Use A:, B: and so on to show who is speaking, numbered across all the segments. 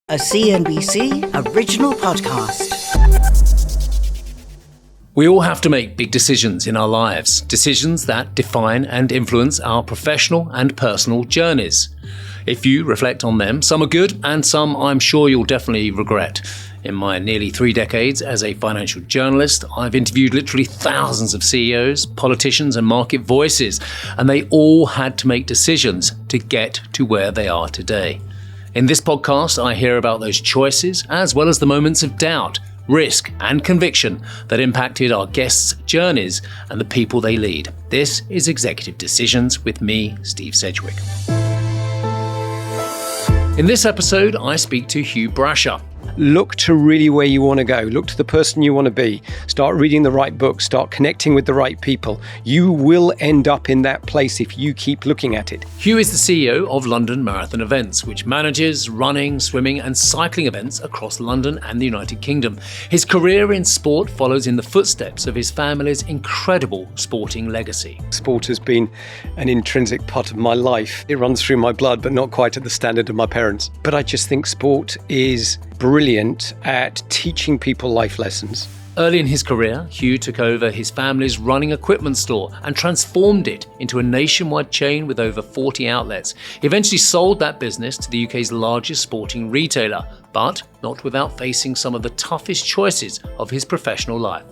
A: a CNBC original podcast.
B: We all have to make big decisions in our lives, decisions that define and influence our professional and personal journeys. If you reflect on them, some are good and some I'm sure you'll definitely regret. In my nearly 3 decades as a financial journalist, I've interviewed literally thousands of CEOs, politicians and market voices, and they all had to make decisions to get to where they are today. In this podcast, I hear about those choices as well as the moments of doubt, risk and conviction that impacted our guests' journeys and the people they lead. This is Executive Decisions with me, Steve Sedgwick. In this episode, I speak to Hugh Brasher.
C: Look to really where you want to go. Look to the person you want to be. Start reading the right books. Start connecting with the right people. You will end up in that place if you keep looking at it.
B: Hugh is the CEO of London Marathon Events, which manages running, swimming and cycling events across London and the United Kingdom. His career in sport follows in the footsteps of his family's incredible sporting legacy.
C: Sport has been an intrinsic part of my life. It runs through my blood, but not quite at the standard of my parents. But I just think sport is brilliant at teaching people life lessons.
B: Early in his career, Hugh took over his family's running equipment store and transformed it into a nationwide chain with over 40 outlets. He eventually sold that business to the UK's largest sporting retailer, but not without facing some of the toughest choices of his professional life.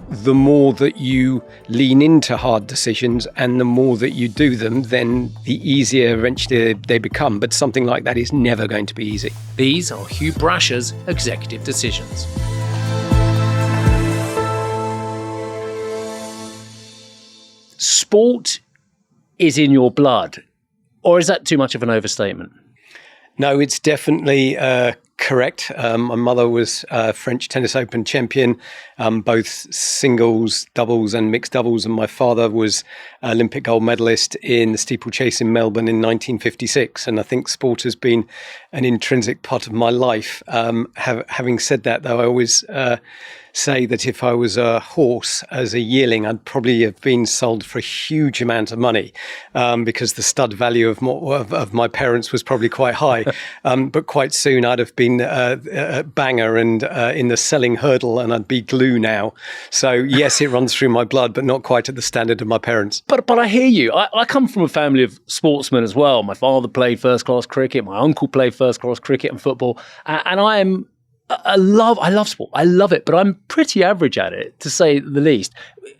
C: The more that you lean into hard decisions and the more that you do them, then the easier eventually they become. But something like that is never going to be easy.
B: These are Hugh Brasher's Executive Decisions. Sport is in your blood, or is that too much of an overstatement?
C: No, it's definitely correct. My mother was French Tennis Open champion, both singles, doubles and mixed doubles. And my father was Olympic gold medalist in the steeplechase in Melbourne in 1956. And I think sport has been an intrinsic part of my life. Having said that, though, I always say that if I was a horse as a yearling, I'd probably have been sold for a huge amount of money because the stud value of my parents was probably quite high. But quite soon I'd have been a banger and in the selling hurdle, and I'd be glue now. So yes, it runs through my blood, but not quite at the standard of my parents.
B: But I hear you. I come from a family of sportsmen as well. My father played first-class cricket. My uncle played first-class cricket and football. And I love sport. I love it, but I'm pretty average at it, to say the least.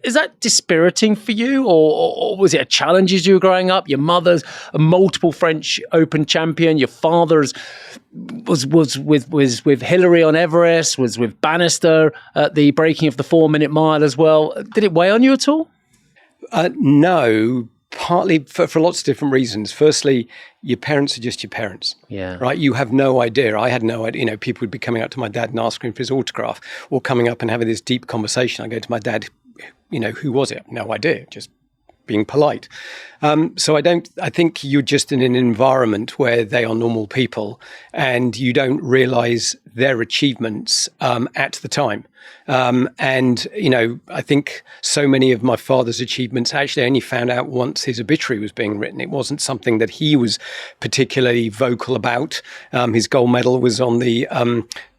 B: Is that dispiriting for you, or was it a challenge as you were growing up? Your mother's a multiple French Open champion. Your father's was with Hillary on Everest, was with Bannister at the breaking of the 4-minute mile as well. Did it weigh on you at all?
C: No. Partly for lots of different reasons. Firstly, your parents are just your parents.
B: Yeah.
C: Right? You have no idea. I had no idea. People would be coming up to my dad and asking him for his autograph, or coming up and having this deep conversation. I go to my dad, who was it? No idea. Just being polite. So I think you're just in an environment where they are normal people and you don't realize their achievements at the time. I think so many of my father's achievements actually only found out once his obituary was being written. It wasn't something that he was particularly vocal about. His gold medal was on the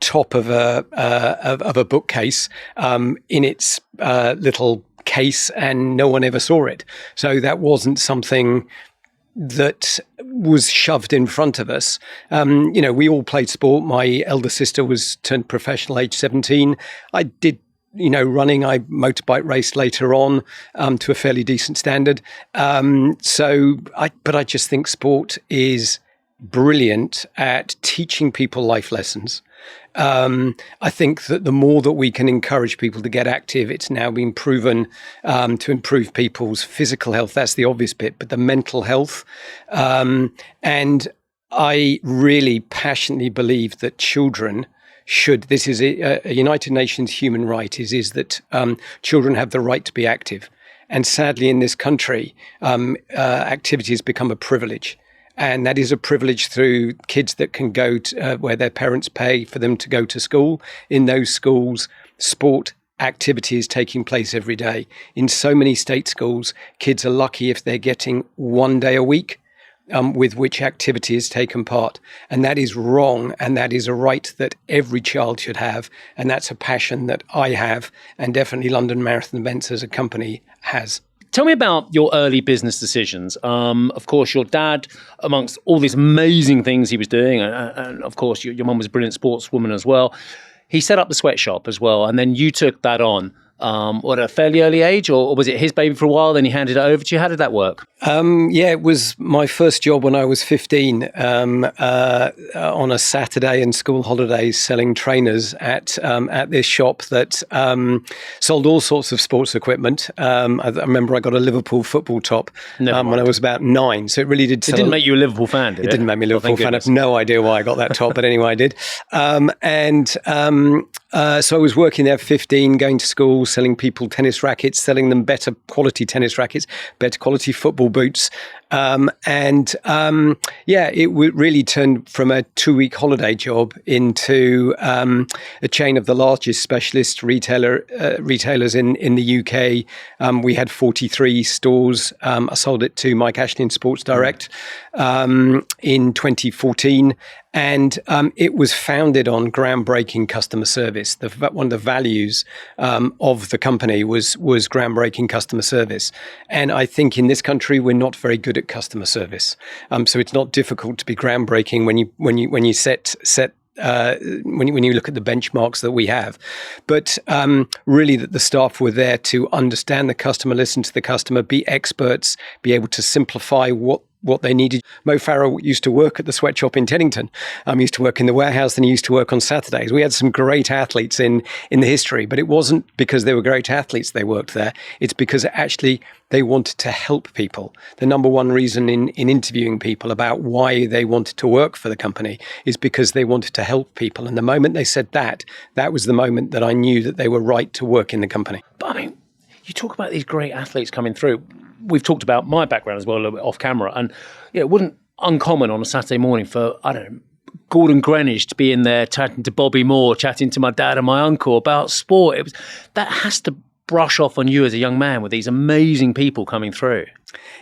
C: top of a bookcase in its little case, and no one ever saw it. So that wasn't something that was shoved in front of us. We all played sport. My elder sister was turned professional age 17. I did, running. I motorbike raced later on to a fairly decent standard. But I just think sport is brilliant at teaching people life lessons. I think that the more that we can encourage people to get active, it's now been proven to improve people's physical health. That's the obvious bit, but the mental health. And I really passionately believe that children should, this is a United Nations human right, is that children have the right to be active. And sadly, in this country, activity has become a privilege. And that is a privilege through kids that can go to, where their parents pay for them to go to school. In those schools, sport activity is taking place every day. In so many state schools, kids are lucky if they're getting 1 day a week. with which activity is taken part. And that is wrong. And that is a right that every child should have. And that's a passion that I have. And definitely London Marathon Events as a company has.
B: Tell me about your early business decisions. Of course, your dad, amongst all these amazing things he was doing, and of course, your mum was a brilliant sportswoman as well. He set up the Sweatshop as well. And then you took that on. At a fairly early age, or was it his baby for a while, then he handed it over to you? How did that work?
C: It was my first job when I was 15 on a Saturday and school holidays, selling trainers at this shop that sold all sorts of sports equipment. I remember I got a Liverpool football top when I was about 9, so it really did.
B: It didn't make you a Liverpool fan, did it?
C: It didn't make me a Liverpool fan. I have no idea why I got that top, but anyway, I did. So I was working there 15, going to school, selling people tennis rackets, selling them better quality tennis rackets, better quality football boots. It really turned from a 2-week holiday job into a chain of the largest specialist retailers in the UK. We had 43 stores. I sold it to Mike Ashley and Sports Direct in 2014. And it was founded on groundbreaking customer service. One of the values of the company was groundbreaking customer service. And I think in this country, we're not very good at customer service. So it's not difficult to be groundbreaking when you look at the benchmarks that we have. But really that the staff were there to understand the customer, listen to the customer, be experts, be able to simplify what they needed. Mo Farah used to work at the Sweatshop in Teddington. He used to work in the warehouse, and he used to work on Saturdays. We had some great athletes in the history, but it wasn't because they were great athletes they worked there. It's because actually they wanted to help people. The number one reason in interviewing people about why they wanted to work for the company is because they wanted to help people. And the moment they said that was the moment that I knew that they were right to work in the company.
B: But I mean, you talk about these great athletes coming through. We've talked about my background as well, a little bit off camera. And it wasn't uncommon on a Saturday morning for, Gordon Greenwich to be in there chatting to Bobby Moore, chatting to my dad and my uncle about sport. That has to brush off on you as a young man with these amazing people coming through.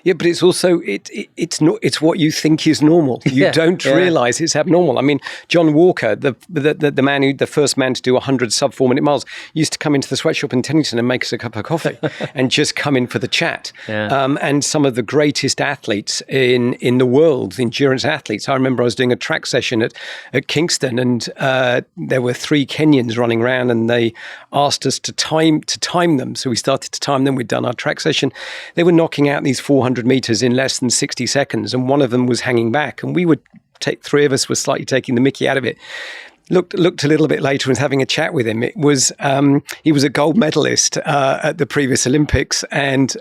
C: Yeah, but it's also it's what you think is normal. You don't realize it's abnormal. I mean, John Walker, the first man to do 100 sub 4-minute miles, used to come into the Sweatshop in Teddington and make us a cup of coffee and just come in for the chat. Yeah. And some of the greatest athletes in the world, endurance athletes. I remember I was doing a track session at Kingston, and there were 3 Kenyans running around, and they asked us to time them. So we started to time them. We'd done our track session. They were knocking out these 400 meters in less than 60 seconds, and one of them was hanging back, and 3 of us were slightly taking the mickey out of it. Looked a little bit later and was having a chat with him. It was he was a gold medalist at the previous Olympics, and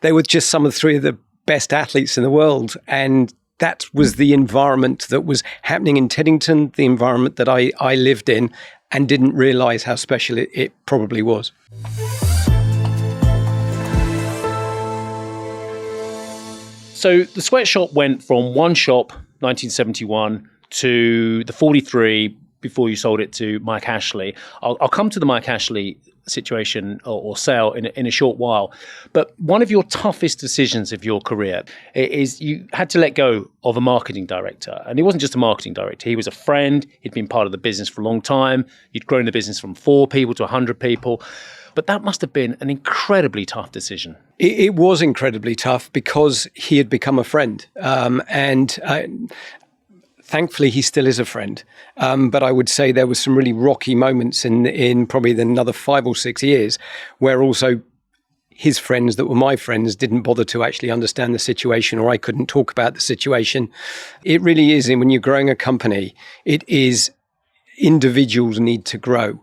C: they were just some of 3 of the best athletes in the world. And that was the environment that was happening in Teddington, the environment that I lived in, and didn't realize how special it probably was.
B: So the Sweatshop went from one shop, 1971, to the 43 before you sold it to Mike Ashley. I'll come to the Mike Ashley situation or sale in a short while. But one of your toughest decisions of your career is you had to let go of a marketing director. And he wasn't just a marketing director. He was a friend. He'd been part of the business for a long time. You'd grown the business from 4 people to 100 people. But that must have been an incredibly tough decision.
C: It was incredibly tough because he had become a friend. Thankfully, he still is a friend. But I would say there were some really rocky moments in probably another 5 or 6 years where also his friends that were my friends didn't bother to actually understand the situation, or I couldn't talk about the situation. It really is, when you're growing a company, it is individuals need to grow.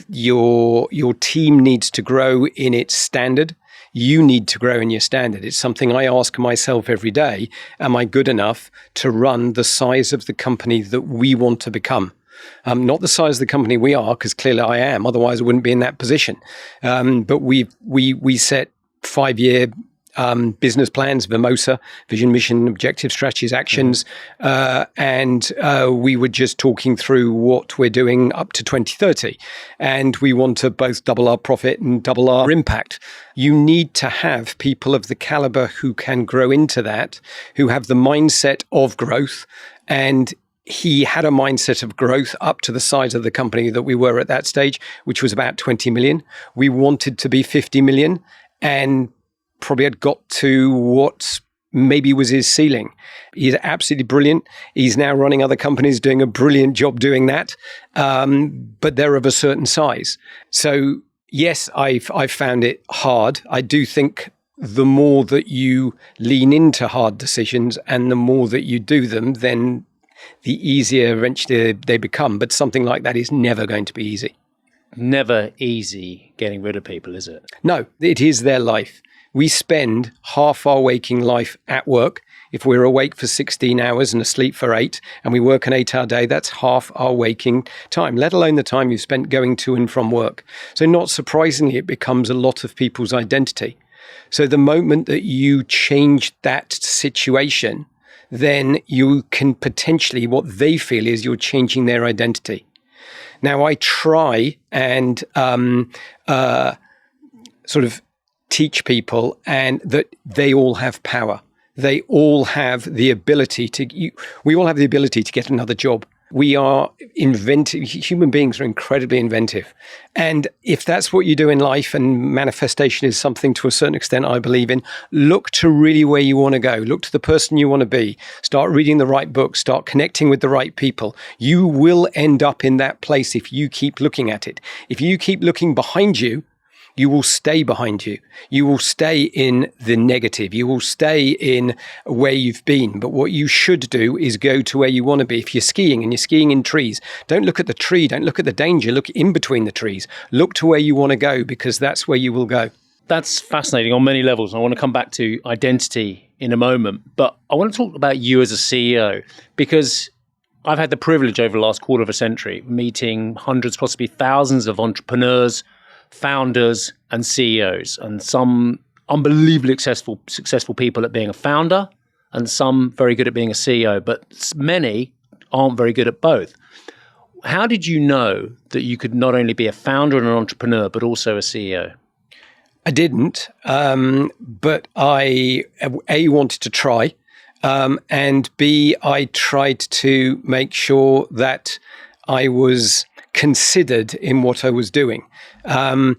C: Your team needs to grow in its standard. You need to grow in your standard. It's something I ask myself every day. Am I good enough to run the size of the company that we want to become? Not the size of the company we are, because clearly I am. Otherwise, I wouldn't be in that position. But we set 5-year business plans, Vermosa, vision, mission, objective, strategies, actions. And we were just talking through what we're doing up to 2030. And we want to both double our profit and double our impact. You need to have people of the caliber who can grow into that, who have the mindset of growth. And he had a mindset of growth up to the size of the company that we were at that stage, which was about 20 million. We wanted to be 50 million and probably had got to what maybe was his ceiling. He's absolutely brilliant. He's now running other companies, doing a brilliant job doing that. But they're of a certain size. So yes, I've found it hard. I do think the more that you lean into hard decisions and the more that you do them, then the easier eventually they become. But something like that is never going to be easy.
B: Never easy getting rid of people, is it?
C: No, it is their life. We spend half our waking life at work. If we're awake for 16 hours and asleep for 8, and we work an 8-hour day, that's half our waking time, let alone the time you've spent going to and from work. So not surprisingly, it becomes a lot of people's identity. So the moment that you change that situation, then you can potentially, what they feel is you're changing their identity. Now, I try and sort of teach people and that they all have power. They all have the ability we all have the ability to get another job. We are inventive. Human beings are incredibly inventive. And if that's what you do in life, and manifestation is something to a certain extent I believe in, look to really where you want to go. Look to the person you want to be. Start reading the right books. Start connecting with the right people. You will end up in that place if you keep looking at it. If you keep looking behind you, you will stay behind you. You will stay in the negative. You will stay in where you've been. But what you should do is go to where you want to be. If you're skiing and you're skiing in trees, don't look at the tree. Don't look at the danger. Look in between the trees. Look to where you want to go, because that's where you will go.
B: That's fascinating on many levels. I want to come back to identity in a moment. But I want to talk about you as a CEO, because I've had the privilege over the last quarter of a century meeting hundreds, possibly thousands of entrepreneurs, founders and CEOs, and some unbelievably successful people at being a founder and some very good at being a CEO, but many aren't very good at both. How did you know that you could not only be a founder and an entrepreneur, but also a CEO?
C: I didn't, but I, A, wanted to try, and B, I tried to make sure that I was considered in what I was doing. And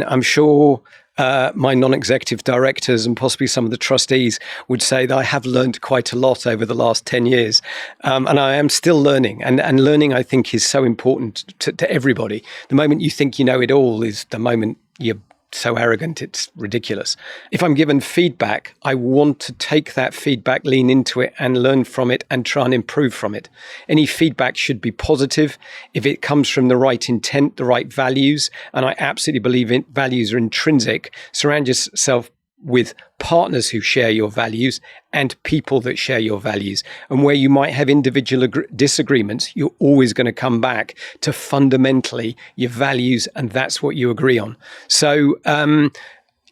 C: I'm sure my non-executive directors and possibly some of the trustees would say that I have learned quite a lot over the last 10 years. And I am still learning. And learning, I think, is so important to everybody. The moment you think you know it all is the moment you're so arrogant, it's ridiculous. If I'm given feedback, I want to take that feedback, lean into it and learn from it and try and improve from it. Any feedback should be positive if it comes from the right intent, the right values. And I absolutely believe values are intrinsic. Surround yourself with partners who share your values and people that share your values. And where you might have individual disagreements, you're always going to come back to fundamentally your values, and that's what you agree on. So,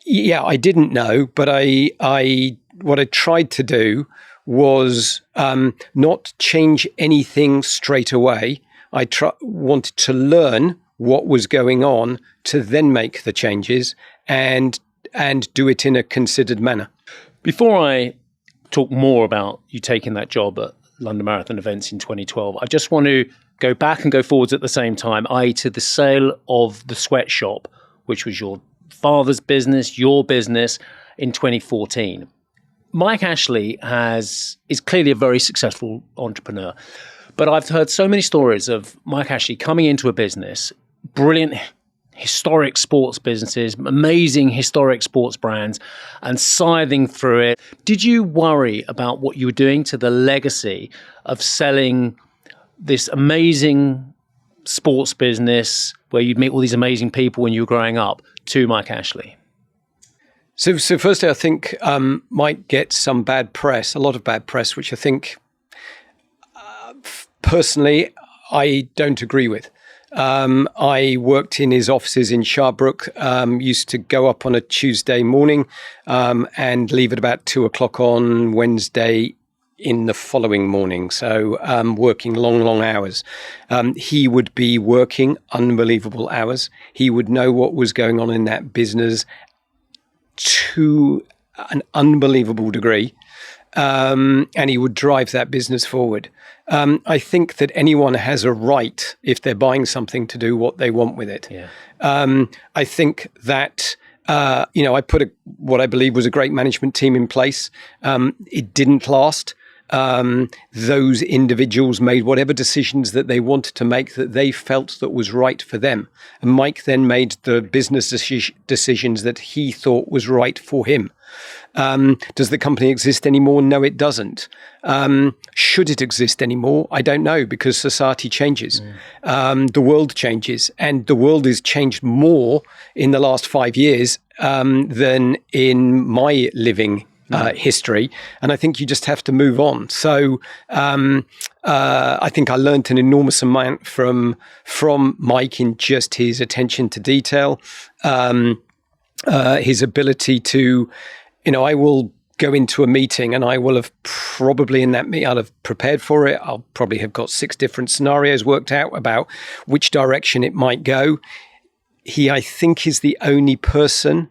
C: yeah, I didn't know, but what I tried to do was not change anything straight away. I wanted to learn what was going on to then make the changes and do it in a considered manner.
B: Before I talk more about you taking that job at London Marathon events in 2012, I just want to go back and go forwards at the same time, i.e. to the sale of the Sweatshop, which was your father's business, your business, in 2014. Mike Ashley is clearly a very successful entrepreneur, but I've heard so many stories of Mike Ashley coming into a business, brilliant historic sports businesses, amazing historic sports brands, and scything through it. Did you worry about what you were doing to the legacy of selling this amazing sports business where you'd meet all these amazing people when you were growing up to Mike Ashley?
C: So firstly, I think Mike gets some bad press, a lot of bad press, which I think personally I don't agree with. I worked in his offices in Sharbrook, used to go up on a Tuesday morning and leave at about 2:00 on Wednesday in the following morning. So working long hours. He would be working unbelievable hours. He would know what was going on in that business to an unbelievable degree. And he would drive that business forward. I think that anyone has a right, if they're buying something, to do what they want with it.
B: Yeah.
C: I think that, I put what I believe was a great management team in place. It didn't last. Those individuals made whatever decisions that they wanted to make that they felt that was right for them. And Mike then made the business decisions that he thought was right for him. Does the company exist anymore? No, it doesn't. Should it exist anymore? I don't know, because society changes. The world changes, and the world has changed more in the last 5 years than in my living history. And I think you just have to move on. So I think I learned an enormous amount from Mike in just his attention to detail, his ability to, I will go into a meeting and I will have probably in that meeting, I'll have prepared for it. I'll probably have got 6 different scenarios worked out about which direction it might go. He, I think, is the only person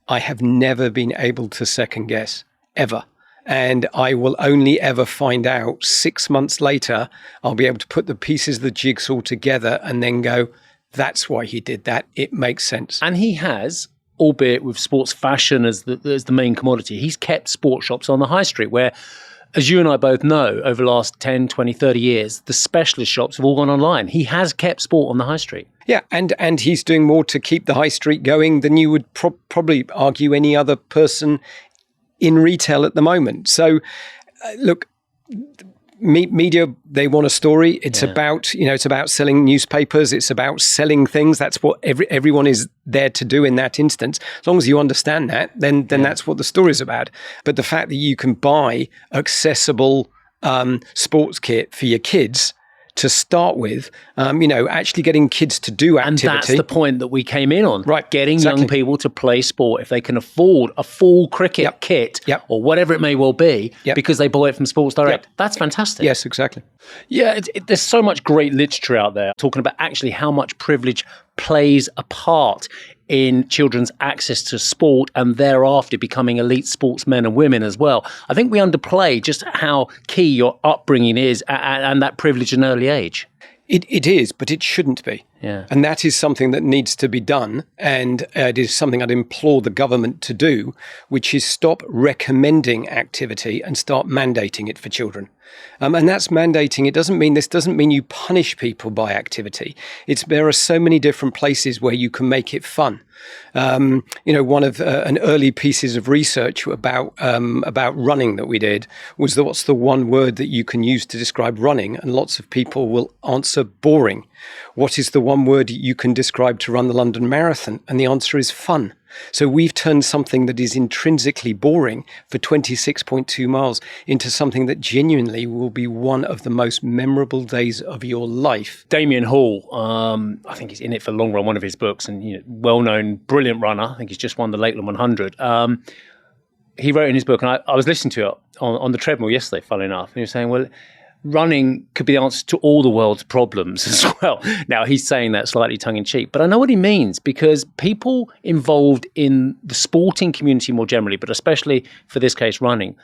C: I have never been able to second guess, ever. And I will only ever find out 6 months later. I'll be able to put the pieces of the jigsaw together and then go, that's why he did that. It makes sense.
B: And he has, albeit with sports fashion as the main commodity, he's kept sports shops on the high street where, as you and I both know, over the last 10, 20, 30 years, the specialist shops have all gone online. He has kept sport on the high street.
C: Yeah, and he's doing more to keep the high street going than you would probably argue any other person in retail at the moment. So, look, media, they want a story. It's about, it's about selling newspapers. It's about selling things. That's what everyone is there to do in that instance. As long as you understand that, then that's what the story is about. But the fact that you can buy accessible sports kit for your kids to start with, actually getting kids to do activity.
B: And that's the point that we came in on.
C: Right.
B: Getting young people to play sport if they can afford a full cricket kit or whatever it may well be because they buy it from Sports Direct. That's fantastic.
C: Yes, exactly.
B: Yeah, there's so much great literature out there talking about actually how much privilege plays a part in children's access to sport and thereafter becoming elite sportsmen and women as well. I think we underplay just how key your upbringing is and that privilege in early age.
C: It is, but it shouldn't be.
B: Yeah.
C: And that is something that needs to be done. And it is something I'd implore the government to do, which is stop recommending activity and start mandating it for children. And that's mandating. This doesn't mean you punish people by activity. There are so many different places where you can make it fun. One of an early pieces of research about running that we did was what's the one word that you can use to describe running? And lots of people will answer boring. What is the one word you can describe to run the London Marathon? And the answer is fun. So we've turned something that is intrinsically boring for 26.2 miles into something that genuinely will be one of the most memorable days of your life.
B: Damien Hall, I think he's in it for the long run, one of his books, and well-known, brilliant runner. I think he's just won the Lakeland 100. He wrote in his book, and I was listening to it on the treadmill yesterday, funnily enough, and he was saying, well, running could be the answer to all the world's problems as well. Now, he's saying that slightly tongue-in-cheek, but I know what he means because people involved in the sporting community more generally, but especially for this case, running,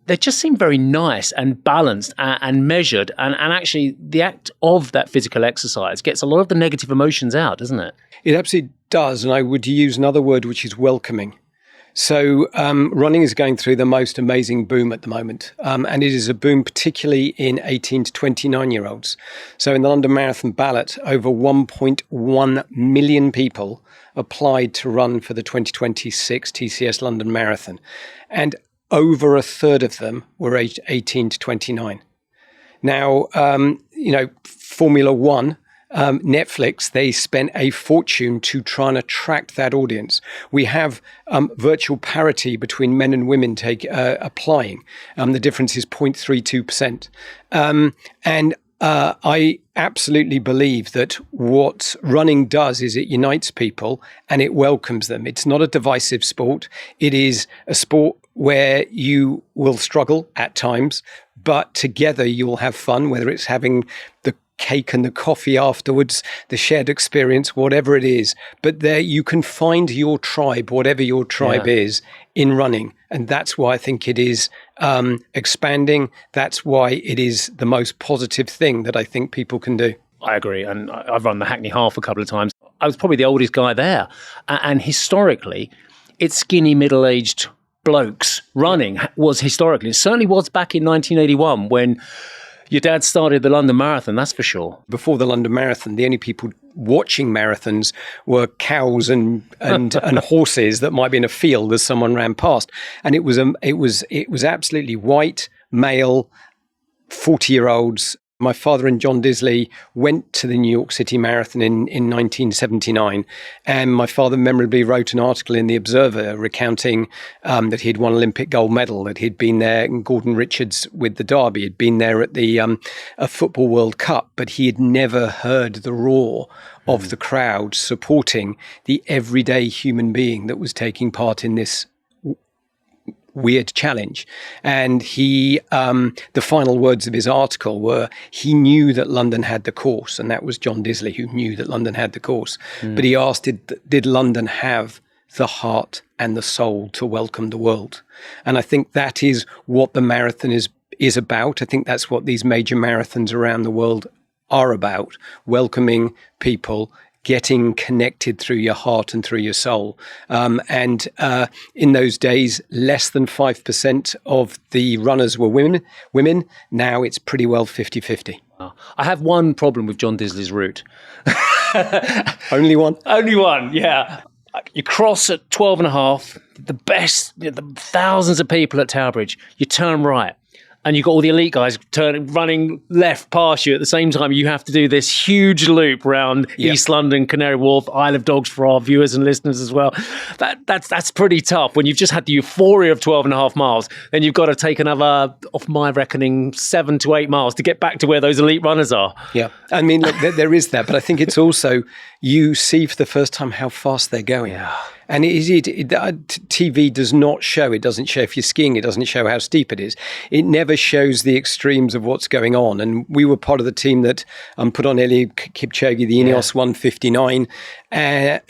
B: they just seem very nice and balanced and measured. And actually, the act of that physical exercise gets a lot of the negative emotions out, doesn't it?
C: It absolutely does. And I would use another word, which is welcoming. So running is going through the most amazing boom at the moment. And it is a boom particularly in 18 to 29-year-olds. So in the London Marathon ballot, over 1.1 million people applied to run for the 2026 TCS London Marathon. And over a third of them were aged 18 to 29. Now, Formula One, Netflix, they spent a fortune to try and attract that audience. We have virtual parity between men and women applying. The difference is 0.32%. And I absolutely believe that what running does is it unites people and it welcomes them. It's not a divisive sport. It is a sport where you will struggle at times, but together you'll have fun, whether it's having the cake and the coffee afterwards, the shared experience, whatever it is. But there you can find your tribe, whatever your tribe is, in running. And that's why I think it is expanding. That's why it is the most positive thing that I think people can do.
B: I agree. And I've run the Hackney Half a couple of times. I was probably the oldest guy there. And historically, it's skinny, middle-aged blokes running was historically. It certainly was back in 1981 when your dad started the London Marathon, that's for sure.
C: Before the London Marathon, the only people watching marathons were cows and horses that might be in a field as someone ran past. And it was absolutely white, male, 40-year-olds. My father and John Disley went to the New York City Marathon in 1979. And my father memorably wrote an article in The Observer recounting that he'd won Olympic gold medal, that he'd been there, and Gordon Richards with the Derby, had been there at the Football World Cup, but he had never heard the roar of the crowd supporting the everyday human being that was taking part in this weird challenge. And he, the final words of his article were, he knew that London had the course, and that was John Disley who knew that London had the course. But he asked, did London have the heart and the soul to welcome the world? And I think that is what the marathon is about. I think that's what these major marathons around the world are about, welcoming people, getting connected through your heart and through your soul. And in those days, less than 5% of the runners were women. Now it's pretty well 50-50.
B: Wow. I have one problem with John Disley's route.
C: Only one?
B: Only one, yeah. You cross at 12 and a half, the best, the thousands of people at Tower Bridge, you turn right. And you've got all the elite guys running left past you at the same time. You have to do this huge loop around East London, Canary Wharf, Isle of Dogs for our viewers and listeners as well. That's pretty tough. When you've just had the euphoria of 12 and a half miles, then you've got to take another, off my reckoning, 7 to 8 miles to get back to where those elite runners are.
C: Yeah. I mean, look, there is that. But I think it's also, you see for the first time how fast they're going.
B: Yeah.
C: And TV does not show. It doesn't show if you're skiing. It doesn't show how steep it is. It never shows the extremes of what's going on. And we were part of the team that put on Eliud Kipchoge, the Ineos 159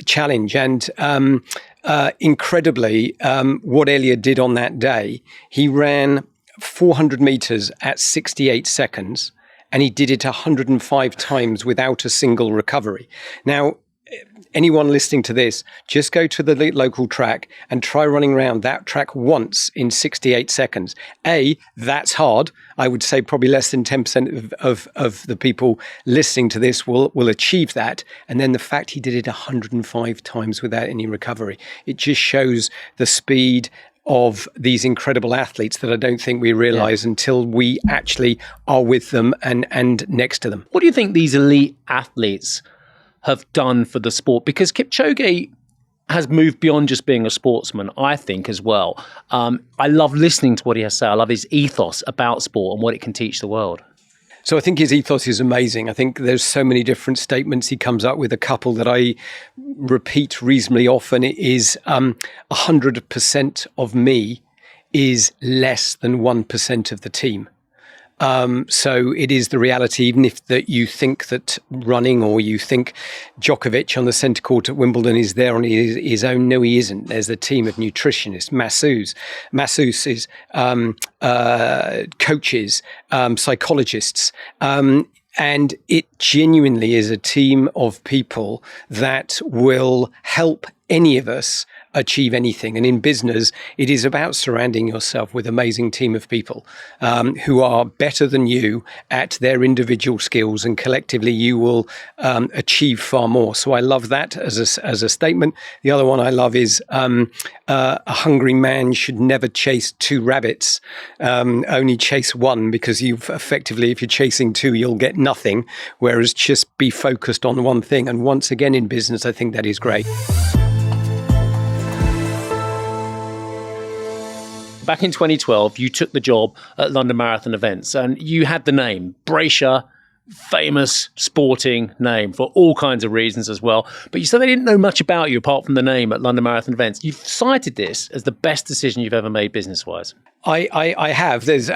C: challenge. And incredibly, what Eliud did on that day, he ran 400 meters at 68 seconds, and he did it 105 times without a single recovery. Now, anyone listening to this, just go to the local track and try running around that track once in 68 seconds. That's hard. I would say probably less than 10% of the people listening to this will achieve that. And then the fact he did it 105 times without any recovery, it just shows the speed of these incredible athletes that I don't think we realize until we actually are with them and next to them.
B: What do you think these elite athletes have done for the sport? Because Kipchoge has moved beyond just being a sportsman, I think, as well. I love listening to what he has to say. I love his ethos about sport and what it can teach the world.
C: So I think his ethos is amazing. I think there's so many different statements he comes up with. A couple that I repeat reasonably often is 100% of me is less than 1% of the team. So it is the reality, even if that you think that running, or you think Djokovic on the centre court at Wimbledon is there on his own. No, he isn't. There's a team of nutritionists, masseuses, coaches, psychologists. And it genuinely is a team of people that will help any of us achieve anything. And in business, it is about surrounding yourself with an amazing team of people who are better than you at their individual skills, and collectively you will achieve far more. So I love that as a statement. The other one I love is a hungry man should never chase 2 rabbits, only chase one, because you've effectively, if you're chasing 2, you'll get nothing, whereas just be focused on one thing. And once again, in business, I think that is great.
B: Back in 2012, you took the job at London Marathon events, and you had the name Brasher famous sporting name for all kinds of reasons as well. But you said they didn't know much about you apart from the name at London Marathon events. You've cited this as the best decision you've ever made business-wise.
C: I have. There's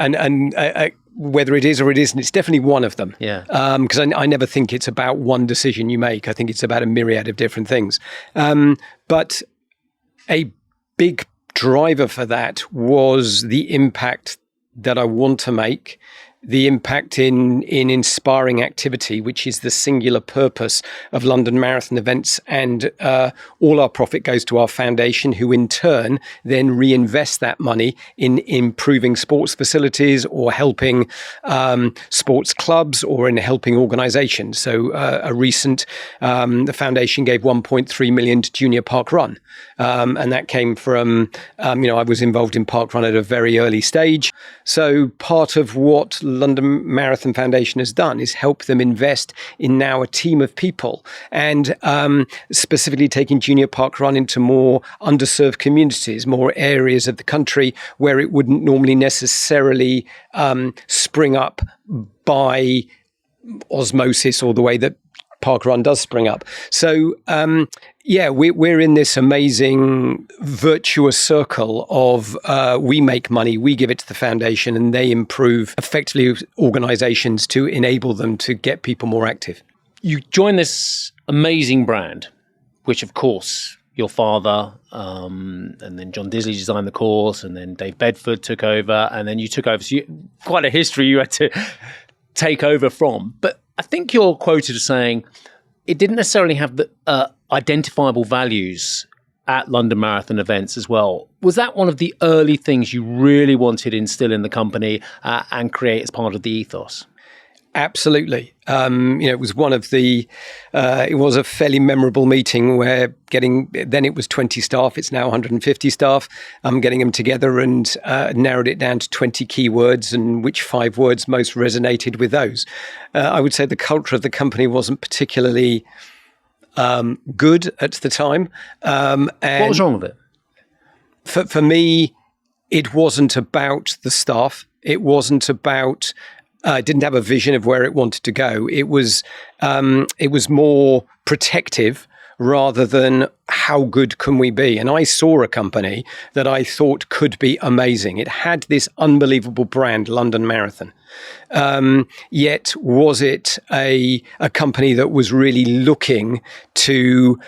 C: whether it is or it isn't, it's definitely one of them.
B: Yeah.
C: Because I never think it's about one decision you make. I think it's about a myriad of different things. But a big driver for that was the impact that I want to make, the impact in inspiring activity, which is the singular purpose of London Marathon events. And all our profit goes to our foundation, who in turn then reinvest that money in improving sports facilities or helping sports clubs or in helping organizations. So a recent, the foundation gave 1.3 million to Junior Park Run. And that came from, I was involved in Park Run at a very early stage. So part of what London Marathon Foundation has done is help them invest in now a team of people, and specifically taking Junior Park Run into more underserved communities, more areas of the country where it wouldn't normally necessarily spring up by osmosis or the way that Park Run does spring up. So, we're in this amazing virtuous circle of we make money, we give it to the foundation, and they improve effectively organizations to enable them to get people more active.
B: You joined this amazing brand, which of course your father and then John Disley designed the course, and then Dave Bedford took over, and then you took over. So quite a history you had to take over from. But I think you're quoted as saying it didn't necessarily have the identifiable values at London Marathon events as well. Was that one of the early things you really wanted to instill in the company and create as part of the ethos?
C: Absolutely. It was one of the, it was a fairly memorable meeting where then it was 20 staff, it's now 150 staff, getting them together and narrowed it down to 20 keywords and which 5 words most resonated with those. I would say the culture of the company wasn't particularly good at the time. And
B: what was wrong with it?
C: For me, it wasn't about the staff. It wasn't about... didn't have a vision of where it wanted to go. It was more protective rather than how good can we be. And I saw a company that I thought could be amazing. It had this unbelievable brand, London Marathon. Yet was it a company that was really looking to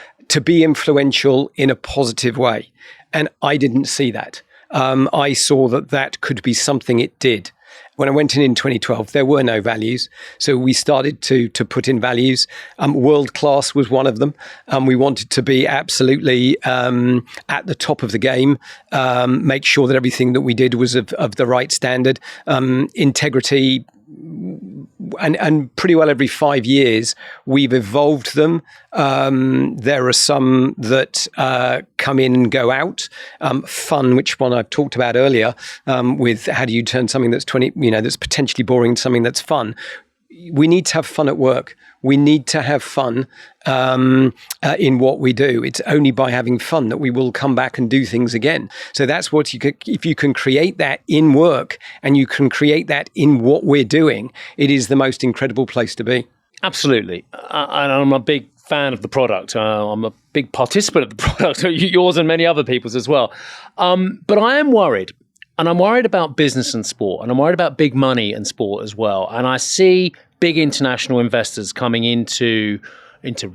C: be influential in a positive way? And I didn't see that. I saw that could be something it did. When I went in 2012, there were no values. So we started to put in values. World class was one of them. We wanted to be absolutely at the top of the game, make sure that everything that we did was of the right standard, integrity. And pretty well every 5 years, we've evolved them. There are some that come in and go out. Fun, which one I've talked about earlier, with how do you turn something that's that's potentially boring into something that's fun. We need to have fun at work. We need to have fun in what we do. It's only by having fun that we will come back and do things again. So that's what if you can create that in work and you can create that in what we're doing, it is the most incredible place to be.
B: Absolutely. And I'm a big fan of the product. I'm a big participant of the product, yours and many other people's as well. But I am worried. And I'm worried about business and sport, and I'm worried about big money and sport as well. And I see big international investors coming into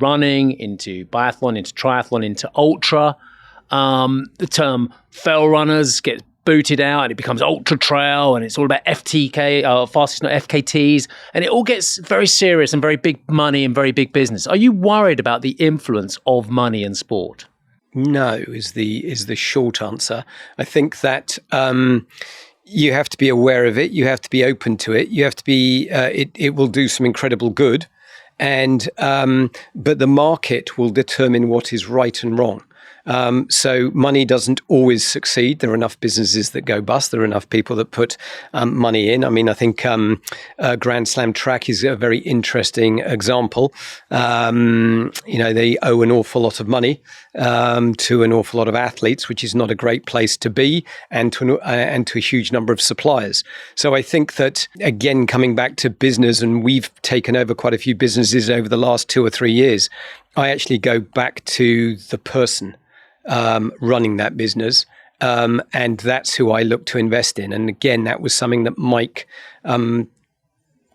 B: running, into biathlon, into triathlon, into ultra. The term fell runners gets booted out and it becomes ultra trail, and it's all about FTK, fastest not FKTs, and it all gets very serious and very big money and very big business. Are you worried about the influence of money in sport?
C: No, is the short answer. I think that you have to be aware of it. You have to be open to it. You have to be. It will do some incredible good, and but the market will determine what is right and wrong. So money doesn't always succeed. There are enough businesses that go bust. There are enough people that put money in. I mean, I think Grand Slam track is a very interesting example. They owe an awful lot of money to an awful lot of athletes, which is not a great place to be, and to a huge number of suppliers. So I think that, again, coming back to business, and we've taken over quite a few businesses over the last 2 or 3 years, I actually go back to the person running that business. And that's who I look to invest in. And again, that was something that Mike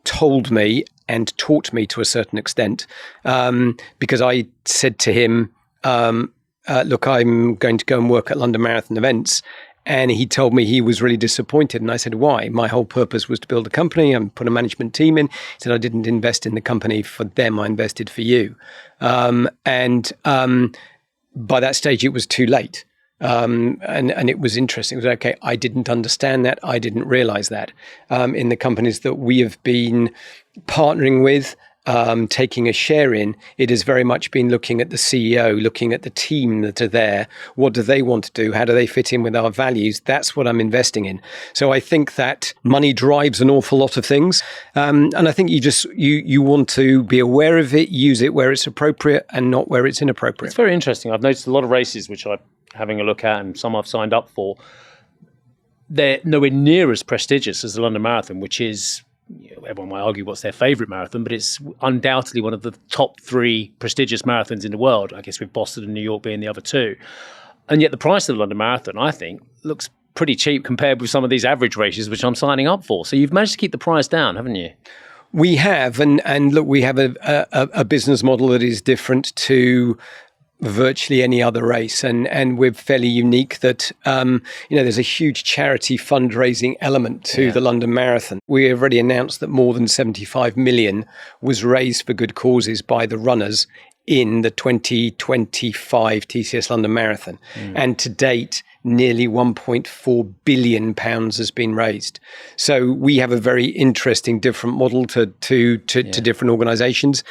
C: told me and taught me to a certain extent, because I said to him, look, I'm going to go and work at London Marathon events. And he told me he was really disappointed. And I said, why? My whole purpose was to build a company and put a management team in. He said, I didn't invest in the company for them. I invested for you. And by that stage, it was too late. And it was interesting. It was okay. I didn't understand that. I didn't realize that. In the companies that we have been partnering with, taking a share in, it has very much been looking at the CEO, looking at the team that are there. What do they want to do? How do they fit in with our values? That's what I'm investing in. So I think that money drives an awful lot of things. And I think you want to be aware of it, use it where it's appropriate and not where it's inappropriate.
B: It's very interesting. I've noticed a lot of races which I'm having a look at, and some I've signed up for. They're nowhere near as prestigious as the London Marathon, which is, everyone might argue what's their favourite marathon, but it's undoubtedly one of the top 3 prestigious marathons in the world, I guess, with Boston and New York being the other 2. And yet the price of the London Marathon, I think, looks pretty cheap compared with some of these average races which I'm signing up for. So you've managed to keep the price down, haven't you?
C: We have, and look, we have a business model that is different to virtually any other race, and we're fairly unique that there's a huge charity fundraising element to the London Marathon. We have already announced that more than 75 million was raised for good causes by the runners in the 2025 TCS London Marathon, and to date nearly £1.4 billion has been raised. So we have a very interesting, different model to different organisations.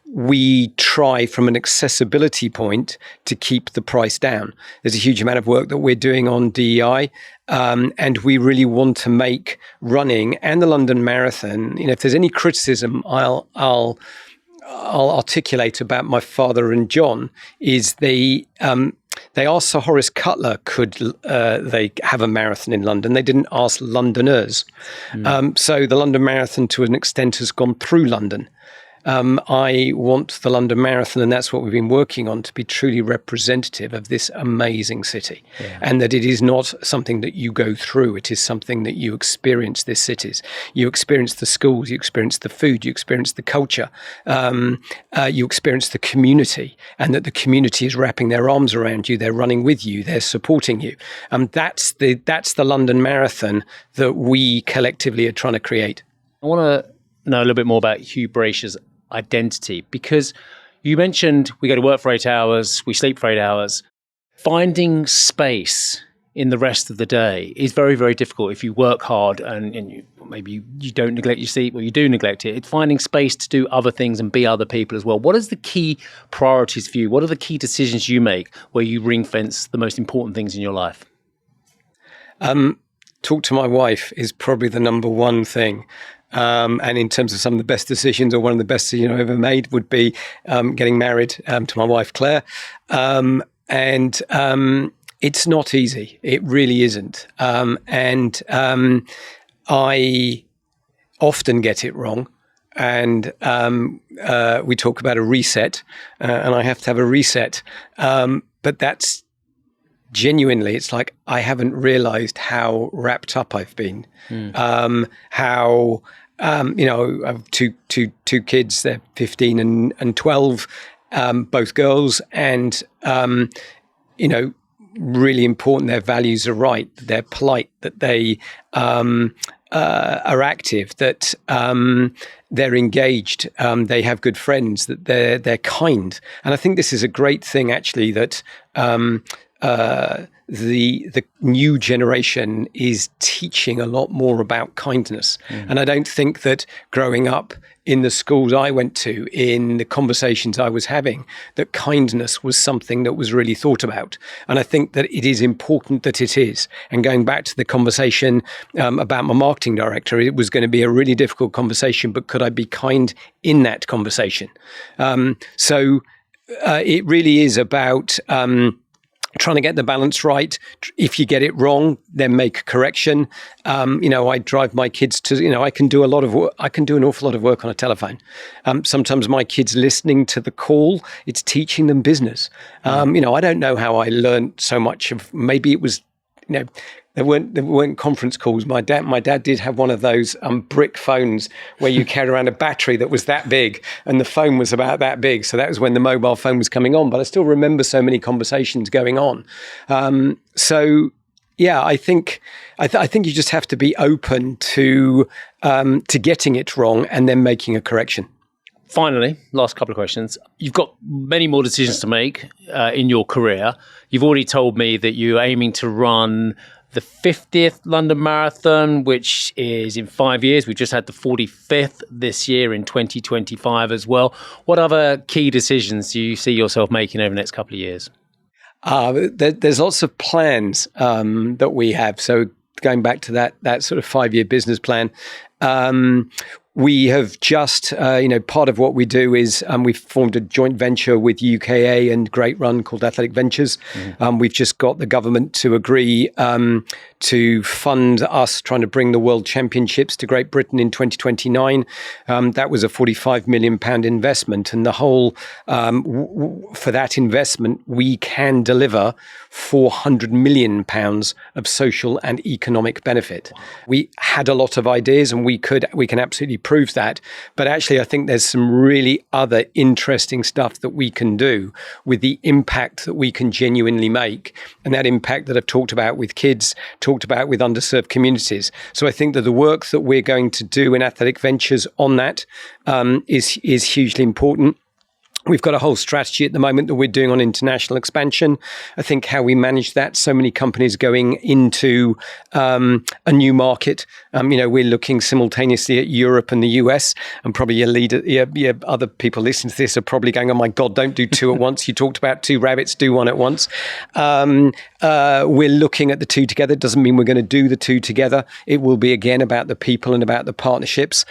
C: We try from an accessibility point to keep the price down. There's a huge amount of work that we're doing on DEI, and we really want to make running and the London Marathon, if there's any criticism I'll articulate about my father and John, is they asked Sir Horace Cutler, could they have a marathon in London? They didn't ask Londoners. So the London Marathon, to an extent, has gone through London. I want the London Marathon, and that's what we've been working on, to be truly representative of this amazing city, and that it is not something that you go through. It is something that you experience this cities. You experience the schools, you experience the food, you experience the culture, you experience the community, and that the community is wrapping their arms around you. They're running with you. They're supporting you. That's the London Marathon that we collectively are trying to create.
B: I want to know a little bit more about Hugh Brasher's identity, because you mentioned we go to work for 8 hours, we sleep for 8 hours. Finding space in the rest of the day is very, very difficult if you work hard and maybe you don't neglect your sleep, or you do neglect it. It's finding space to do other things and be other people as well. What is the key priorities for you? What are the key decisions you make where you ring fence the most important things in your life?
C: Talk to my wife is probably the number one thing. And in terms of some of the best decisions, or one of the best decisions I've ever made, would be getting married to my wife, Claire. And it's not easy. It really isn't. And I often get it wrong. And we talk about a reset, and I have to have a reset. But that's genuinely, it's like I haven't realized how wrapped up I've been. How I have two kids. They're 15 and 12, both girls, and really important. Their values are right. They're polite. That they are active. That they're engaged. They have good friends. That they're kind. And I think this is a great thing, actually. That the new generation is teaching a lot more about kindness. And I don't think that growing up in the schools I went to, in the conversations I was having, that kindness was something that was really thought about. And I think that it is important that it is. And going back to the conversation about my marketing director, it was going to be a really difficult conversation, but could I be kind in that conversation? So it really is about trying to get the balance right. If you get it wrong, then make a correction. I drive my kids to, I can do a lot of work. I can do an awful lot of work on a telephone. Sometimes my kids listening to the call, it's teaching them business. I don't know how I learned so much of, maybe it was, there weren't conference calls. My dad did have one of those brick phones where you carried around a battery that was that big, and the phone was about that big. So that was when the mobile phone was coming on. But I still remember so many conversations going on. I think you just have to be open to getting it wrong and then making a correction.
B: Finally, last couple of questions. You've got many more decisions to make in your career. You've already told me that you're aiming to run the 50th London Marathon, which is in 5 years. We've just had the 45th this year in 2025 as well. What other key decisions do you see yourself making over the next couple of years?
C: There's lots of plans that we have. So going back to that sort of 5-year business plan, we have just, part of what we do is we've formed a joint venture with UKA and Great Run called Athletic Ventures. We've just got the government to agree to fund us trying to bring the World Championships to Great Britain in 2029. That was a £45 million investment. And the whole, for that investment, we can deliver £400 million of social and economic benefit. We had a lot of ideas and we can absolutely prove that. But actually, I think there's some really other interesting stuff that we can do with the impact that we can genuinely make. And that impact that I've talked about with kids, talked about with underserved communities. So I think that the work that we're going to do in Athletic Ventures on that is hugely important. We've got a whole strategy at the moment that we're doing on international expansion. I think how we manage that, so many companies going into a new market. We're looking simultaneously at Europe and the US, and probably your other people listening to this are probably going, oh my God, don't do two at once. You talked about two rabbits, do one at once. We're looking at the two together. It doesn't mean we're going to do the two together. It will be, again, about the people and about the partnerships.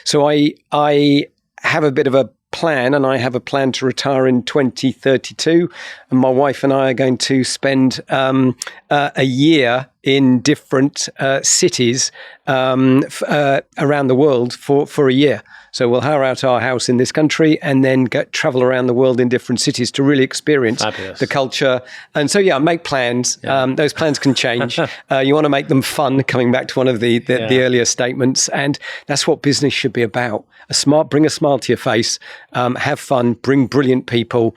C: So I have a bit of a plan, and I have a plan to retire in 2032, and my wife and I are going to spend a year in different cities around the world for a year. So we'll hire out our house in this country and then travel around the world in different cities to really experience the culture. And so, make plans. Yeah. Those plans can change. You want to make them fun, coming back to one of the earlier statements. And that's what business should be about. Bring a smile to your face, have fun, bring brilliant people,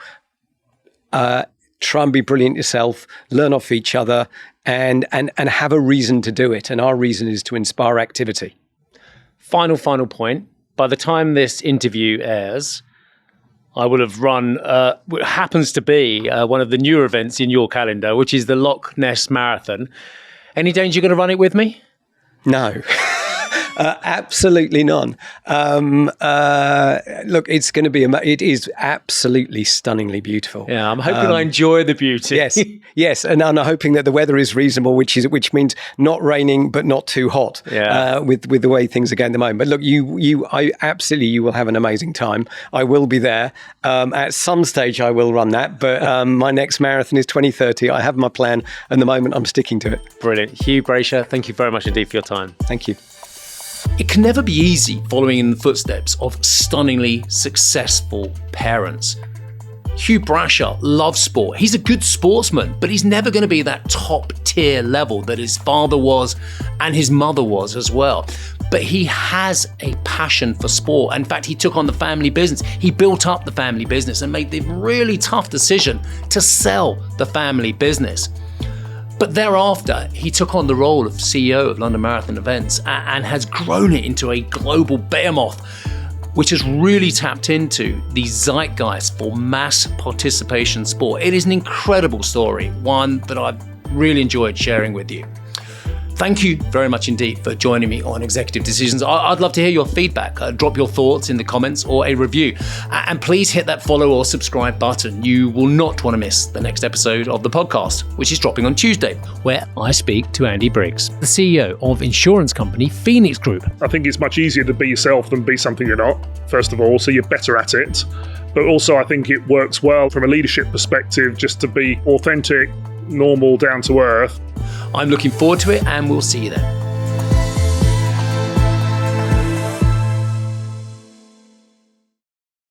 C: try and be brilliant yourself, learn off each other, and have a reason to do it. And our reason is to inspire activity.
B: Final point. By the time this interview airs, I will have run what happens to be one of the newer events in your calendar, which is the Loch Ness Marathon. Any danger you're going to run it with me?
C: No. Absolutely none. Look, it's going to be, it is absolutely stunningly beautiful.
B: Yeah, I'm hoping I enjoy the beauty.
C: Yes. And I'm hoping that the weather is reasonable, which means not raining, but not too hot with the way things are going at the moment. But look, you will have an amazing time. I will be there. At some stage, I will run that, but my next marathon is 2030. I have my plan, and the moment I'm sticking to it.
B: Brilliant. Hugh Brasher, thank you very much indeed for your time.
C: Thank you.
B: It can never be easy following in the footsteps of stunningly successful parents. Hugh Brasher loves sport. He's a good sportsman, but he's never going to be that top tier level that his father was and his mother was as well. But he has a passion for sport. In fact, he took on the family business. He built up the family business and made the really tough decision to sell the family business. But thereafter, he took on the role of CEO of London Marathon Events and has grown it into a global behemoth. which has really tapped into the zeitgeist for mass participation sport. It is an incredible story, one that I've really enjoyed sharing with you. Thank you very much indeed for joining me on Executive Decisions. I'd love to hear your feedback. Drop your thoughts in the comments or a review. And please hit that follow or subscribe button. You will not want to miss the next episode of the podcast, which is dropping on Tuesday, where I speak to Andy Briggs, the CEO of insurance company Phoenix Group.
D: I think it's much easier to be yourself than be something you're not, first of all, so you're better at it. But also I think it works well from a leadership perspective just to be authentic, normal, down to earth.
B: I'm looking forward to it, and we'll see you there.